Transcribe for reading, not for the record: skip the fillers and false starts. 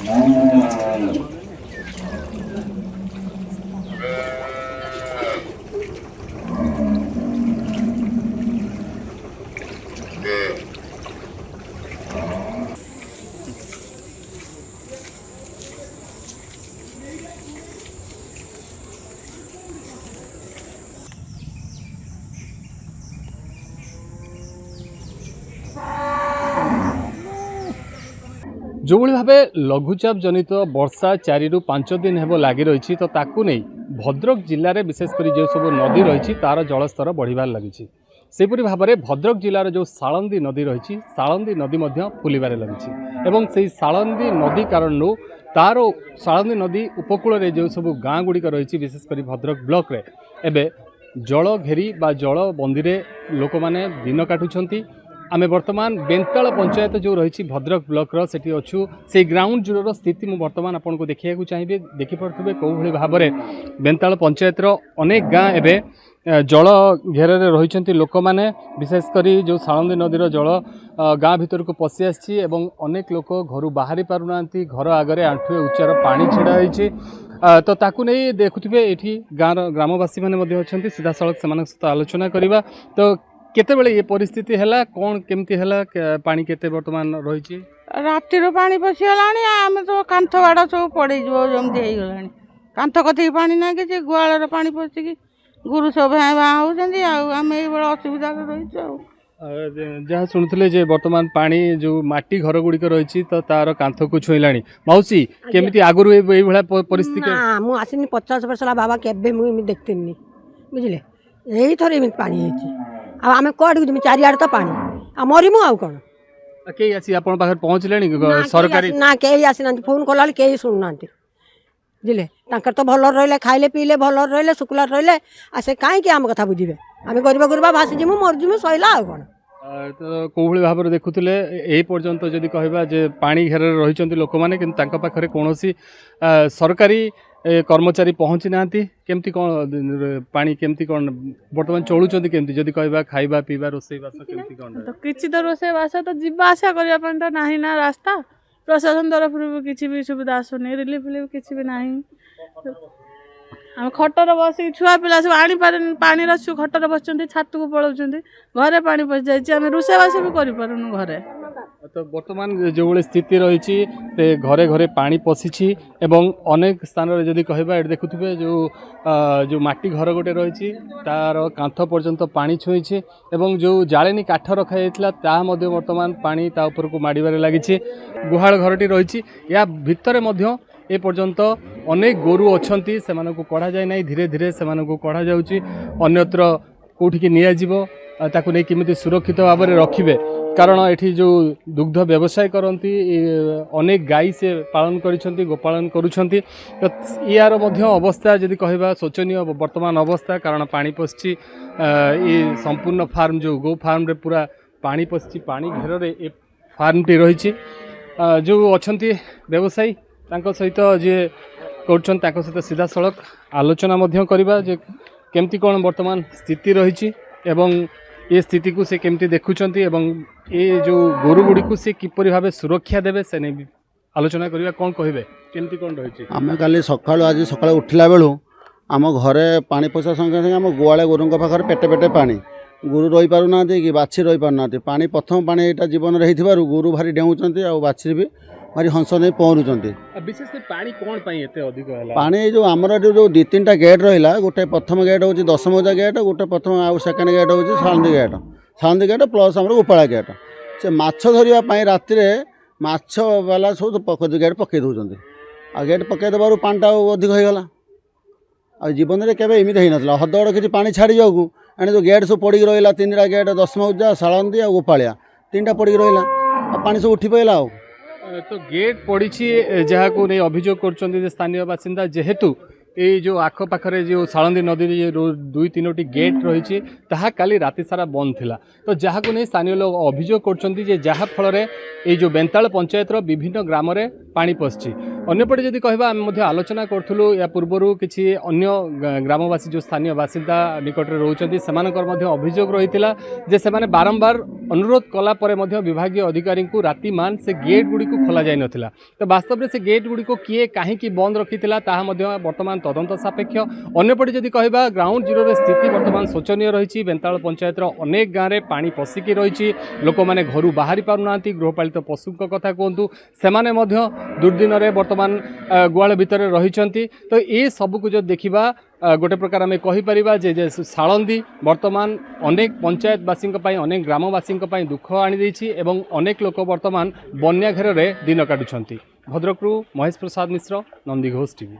जो भावे लघुचाप जनित वर्षा 4 ରୁ 5 दिन हेब लगी रही तो ताकू नहीं भद्रक जिले में विशेषकर जो सब नदी रही तार जलस्तर बढ़िबार लगी सेपरी भाव में भद्रक जिलार जो सालंदी नदी रही सालंदी नदी फुलबार लगी एवं से सालंदी नदी कारण तार सालंदी नदी उपकूल में जो सब गाँ गुड़िक रही विशेषकर भद्रक ब्लॉक रे एबे जल घेरी बा जल बंदी लोक मैंने दिन काटुंट आमे वर्तमान बेंताल पंचायत जो रही भद्रक ब्लॉक सेठी अच्छु से ग्राउंड जीरो स्थिति मुझे वर्तमान आपन को देखा चाहिए देखिपे कौ भाव में बेंताल पंचायत अनेक गाँ एवं जल घेर रही लोक मैंने विशेषकर जो सालंदी नदीर जल गाँ भीतर को पशि आसी अनेक लोक घर बाहरी पारना घर आगे आंठुए उच्चार पानी छिड़ा होती तो ताकू नहीं देखुए ये गाँव ग्रामवासी मैंने अच्छा सीधा सड़क से सहित आलोचना करवा तो केते ये परिस्थिति है कौन केमती है पानी केते वर्तमान रही राति पानी पशिगलानी आम तो कांथ बाड़ सब पड़े जमती हो कांथ कथी पानी ना कि गुआल पानी पशिकी गुरु सब भाँ भाँ होती आम ये असुविधा रही जहाँ शुणुले जे वर्तमान पानी जो माटी घर गुड़िक रही तो तार कांथ को छुईला मौसी केमी आगुरी ये परिस्थिति मुझे आसनी 50 वर्ष बाबा के देखती बुझे यही थर एम पानी आम कौट चारिआड़ तो पानी आ मरीमु आउ कौन कई आसी आपण पाखर पहुँचले सरकारी ना कई आसीना फोन कला कई शुणुना बुझे तो भल रही खाइले पीले भल रही शुक्ला रही से कहीं आम कथा बुझे आम गरीब गुरबा भासीजिमु मरीजिमु सैला आउ कौन तो कौभली भाव में देखुले यही पर्यंत जदि कहवा जे पानी घेर रही लोक मैंने कि पाखरे कौन सरकारी कर्मचारी पहुँची ना केमती कौन पानी केमती कौन बर्तमान चलुंट केमती जदि कहवा खाइबा पीवा रोसई बास केमती कौन तो किसी तो रोसई बास तो जीवा आशा करने तो ना ना रास्ता प्रशासन तरफ किसी भी सुविधा आसुनी रिलीफ फिलीफ किसी भी ना आम खटर बस छुआ पिला सब आनी पानी रचु खटर बस छात को पलाऊँ घरे पानी पशि जाइए रोसईबास भी करूँ घरे तो वर्तमान जो भाई स्थिति रही घरे घरे पानी पशिछि एवं अनेक स्थान रे जदि कहबा देखुथिबे जो माटी घर गोटे रही तार कांथ पर्यंत पानी छुईछि एवं जो जालेनी काठ रखा जाइथिला ता मध्ये वर्तमान पानी ता ऊपर को माडिबारे लागिछि गुहाळ घरटी रही या भितरे मध्ये ए पर्यंत अनेक गोरु अच्छी से कढ़ा जाए ना धीरे धीरे से कढ़ा जाऊँगी अन्यत्र कौटिकी नियाजिबो ताकू नहीं किमिति सुरक्षित भाव में रखिबे कारण एठी जो दुग्ध व्यवसाय करती अनेक गाई से पालन करिसेंती गोपालन करुछंती तो यार मध्य अवस्था जदि कहबा शोचनीय वर्तमान अवस्था कारण पानी पशि ये संपूर्ण फार्म जो गो फार्म रे पूरा पानी पशि पानी घेर रे ए फार्मटी रही जो अच्छी व्यवसायी तांको सहित जे करछन तांको सहित सीधा सड़क आलोचना मध्य करबा जे केमती कोन वर्तमान स्थिति रही एवं ये स्थिति को से केमती देखुचंती एवं ये जो गोरु गुड़ी को से किपरि भाबे सुरक्षा देबे से नहीं आलोचना करबा कोन कहबे केमती कोन रही आमे काली सकाळ आज सकाळ उठिला बेलु आम घरे पानी पशा संगे संगे आम गुआले गोरुंक पाखरे पेटे पेटे पानी गुरु रही पारु ना कि बाछी रही पारु ना पानी प्रथम पानी यहाँ जीवन रही गुरु भारी डेउंट आ बाछी भी भारी हंस नहीं पहरुंच विशेष पानी कौन अधिक पानी जो आमर जो 2-3टा गेट रहा गोटे प्रथम गेट हूँ 10 मौजा गेट गोटे प्रथम आउ सेकेंड गेट हूँ सालंदी गेट प्लस आम उपाड़ा गेट से माछ धरवाई राति माछ वाला सब गेट पकई दौरान आ गेट पकई देवर पानीटा अधिक होगा आ जीवन में केवे एमती होई नथला हदगड़ किसी पानी छाड़ी जाऊ एने जो गेट सब पड़ी रहा 3टा गेट 10 मौजा सालंदी आ गोपालिया 3टा पड़ी रहा पानी सब उठी पाइला तो गेट पड़ी जहाँ को नहीं अभियोग कर स्थानीय बासिंदा जेहेतु ये जो आखपाखे जो सालंदी नदी 2-3टी गेट रही काली राति सारा बंद थिला तो जहाँ को नहीं स्थानीय लोग अभियोग कर जहाँ फल ये जो बेंताल पंचायत विभिन्न ग्राम में पानी पशि अन्यपटे जदि कहबा आम मध्य आलोचना करूँ या पूर्वर किसी अन्य ग्रामवासी जो स्थानीय बासिंदा निकट में रोचती से अभियोग रही जे से बारंबार अनुरोध कला विभाग अधिकारी को राति मान से गेट गुड़ी को खोल जाई नथिला। तो वास्तव में से गेट गुड़ी को किए कहीं बंद रखी बर्तमान तदंत सापेक्ष। अन्यपटे जदि कहबा ग्राउंड जीरो स्थिति बर्तमान शोचनीय रही। बेंताल पंचायत अनेक गाँव में पानी पशिकी रही। लोक मैंने घर बाहरी पारना गृहपालित पशु कथा कहतु से दुर्दिन बर्तमान गुआल भितर रही। तो ये सबको जो देखा गोटे प्रकार आम कहीपर जे सालंदी बर्तमान अनेक पंचायतवासी अनेक ग्रामवासी दुख आनी एवं अनेक लोक बर्तमान बन्या घेर दिन काटुंट। भद्रकरू महेश प्रसाद मिश्र, नंदीघोष टीवी।